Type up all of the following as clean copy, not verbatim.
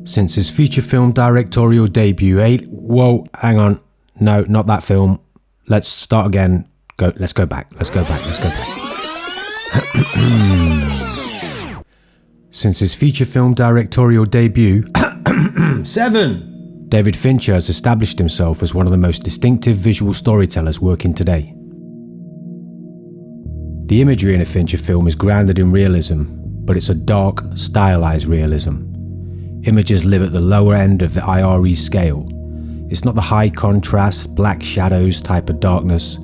Since his feature film directorial debut, whoa, hang on. No, not that film. Let's start again. Let's go back. Since his feature film directorial debut, 7, David Fincher has established himself as one of the most distinctive visual storytellers working today. The imagery in a Fincher film is grounded in realism, but it's a dark, stylized realism. Images live at the lower end of the IRE scale. It's not the high contrast, black shadows type of darkness.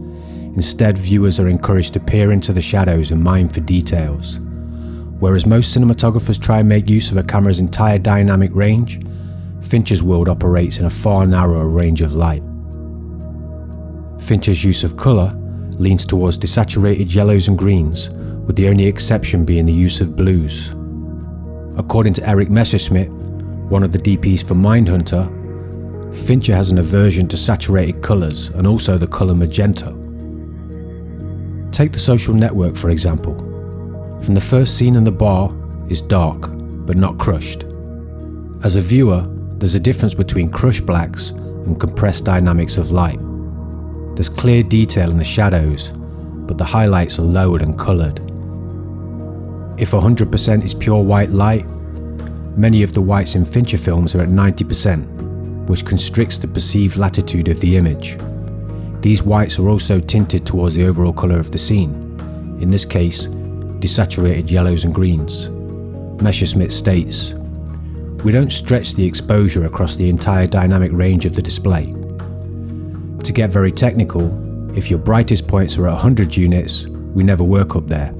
Instead, viewers are encouraged to peer into the shadows and mine for details. Whereas most cinematographers try and make use of a camera's entire dynamic range, Fincher's world operates in a far narrower range of light. Fincher's use of colour leans towards desaturated yellows and greens, with the only exception being the use of blues. According to Eric Messerschmidt, one of the DPs for Mindhunter, Fincher has an aversion to saturated colours and also the colour magenta. Take The Social Network for example. From the first scene in the bar is dark, but not crushed. As a viewer, there's a difference between crushed blacks and compressed dynamics of light. There's clear detail in the shadows, but the highlights are lowered and coloured. If 100% is pure white light, many of the whites in Fincher films are at 90%, which constricts the perceived latitude of the image. These whites are also tinted towards the overall colour of the scene, in this case, desaturated yellows and greens. Messerschmidt states, "We don't stretch the exposure across the entire dynamic range of the display. To get very technical, if your brightest points are at 100 units, we never work up there.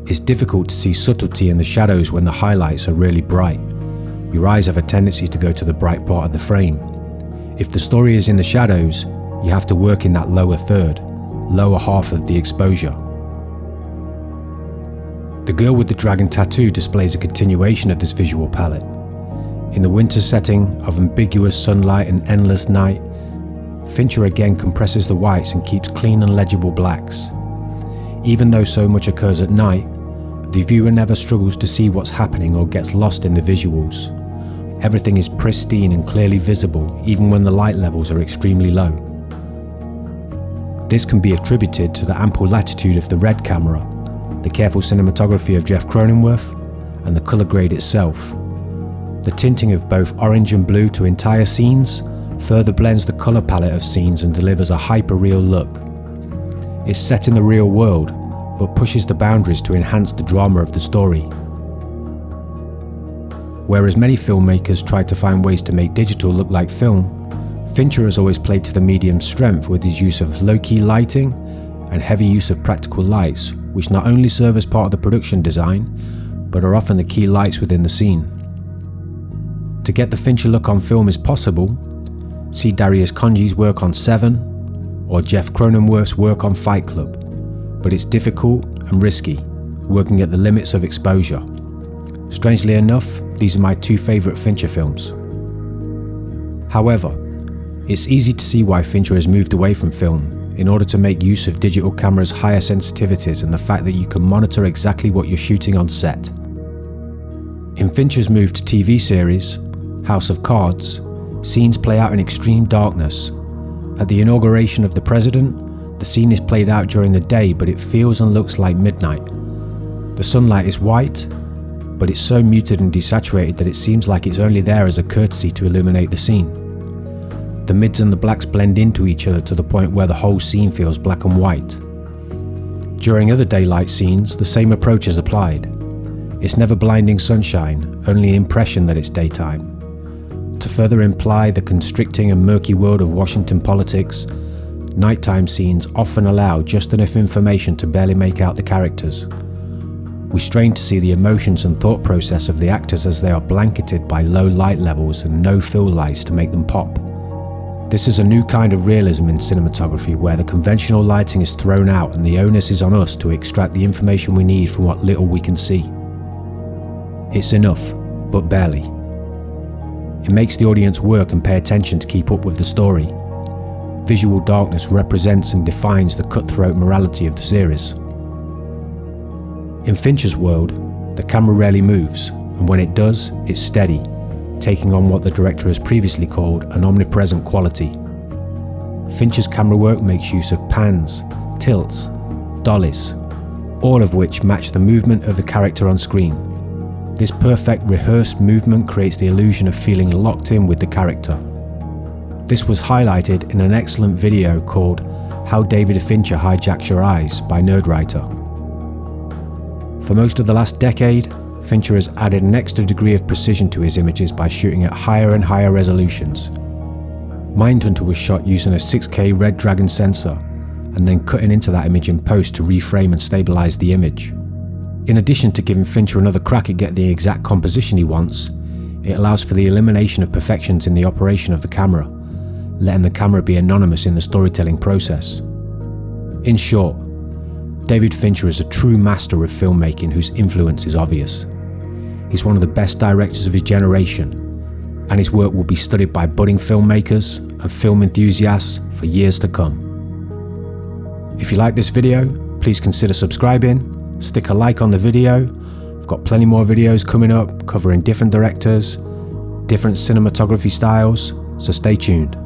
It's difficult to see subtlety in the shadows when the highlights are really bright. Your eyes have a tendency to go to the bright part of the frame. If the story is in the shadows, you have to work in that lower third, lower half of the exposure." The Girl with the Dragon Tattoo displays a continuation of this visual palette. In the winter setting of ambiguous sunlight and endless night, Fincher again compresses the whites and keeps clean and legible blacks. Even though so much occurs at night, the viewer never struggles to see what's happening or gets lost in the visuals. Everything is pristine and clearly visible, even when the light levels are extremely low. This can be attributed to the ample latitude of the red camera, the careful cinematography of Jeff Cronenworth, and the colour grade itself. The tinting of both orange and blue to entire scenes further blends the colour palette of scenes and delivers a hyper-real look. It's set in the real world, but pushes the boundaries to enhance the drama of the story. Whereas many filmmakers try to find ways to make digital look like film, Fincher has always played to the medium's strength with his use of low-key lighting and heavy use of practical lights, which not only serve as part of the production design, but are often the key lights within the scene. To get the Fincher look on film is possible. See Darius Khondji's work on Seven, or Jeff Cronenworth's work on Fight Club, but it's difficult and risky, working at the limits of exposure. Strangely enough, these are my two favourite Fincher films. However, it's easy to see why Fincher has moved away from film in order to make use of digital cameras' higher sensitivities and the fact that you can monitor exactly what you're shooting on set. In Fincher's move to TV series, House of Cards, scenes play out in extreme darkness. At the inauguration of the president, the scene is played out during the day, but it feels and looks like midnight. The sunlight is white, but it's so muted and desaturated that it seems like it's only there as a courtesy to illuminate the scene. The mids and the blacks blend into each other to the point where the whole scene feels black and white. During other daylight scenes, the same approach is applied. It's never blinding sunshine, only the impression that it's daytime. To further imply the constricting and murky world of Washington politics, nighttime scenes often allow just enough information to barely make out the characters. We strain to see the emotions and thought process of the actors as they are blanketed by low light levels and no fill lights to make them pop. This is a new kind of realism in cinematography where the conventional lighting is thrown out and the onus is on us to extract the information we need from what little we can see. It's enough, but barely. It makes the audience work and pay attention to keep up with the story. Visual darkness represents and defines the cutthroat morality of the series. In Fincher's world, the camera rarely moves, and when it does, it's steady, taking on what the director has previously called an omnipresent quality. Fincher's camera work makes use of pans, tilts, dollies, all of which match the movement of the character on screen. This perfect rehearsed movement creates the illusion of feeling locked in with the character. This was highlighted in an excellent video called How David Fincher Hijacks Your Eyes by Nerdwriter. For most of the last decade, Fincher has added an extra degree of precision to his images by shooting at higher and higher resolutions. Mindhunter was shot using a 6K Red Dragon sensor, and then cutting into that image in post to reframe and stabilize the image. In addition to giving Fincher another crack at getting the exact composition he wants, it allows for the elimination of perfections in the operation of the camera, letting the camera be anonymous in the storytelling process. In short, David Fincher is a true master of filmmaking whose influence is obvious. He's one of the best directors of his generation, and his work will be studied by budding filmmakers and film enthusiasts for years to come. If you like this video, please consider subscribing, stick a like on the video. I've got plenty more videos coming up covering different directors, different cinematography styles, so stay tuned.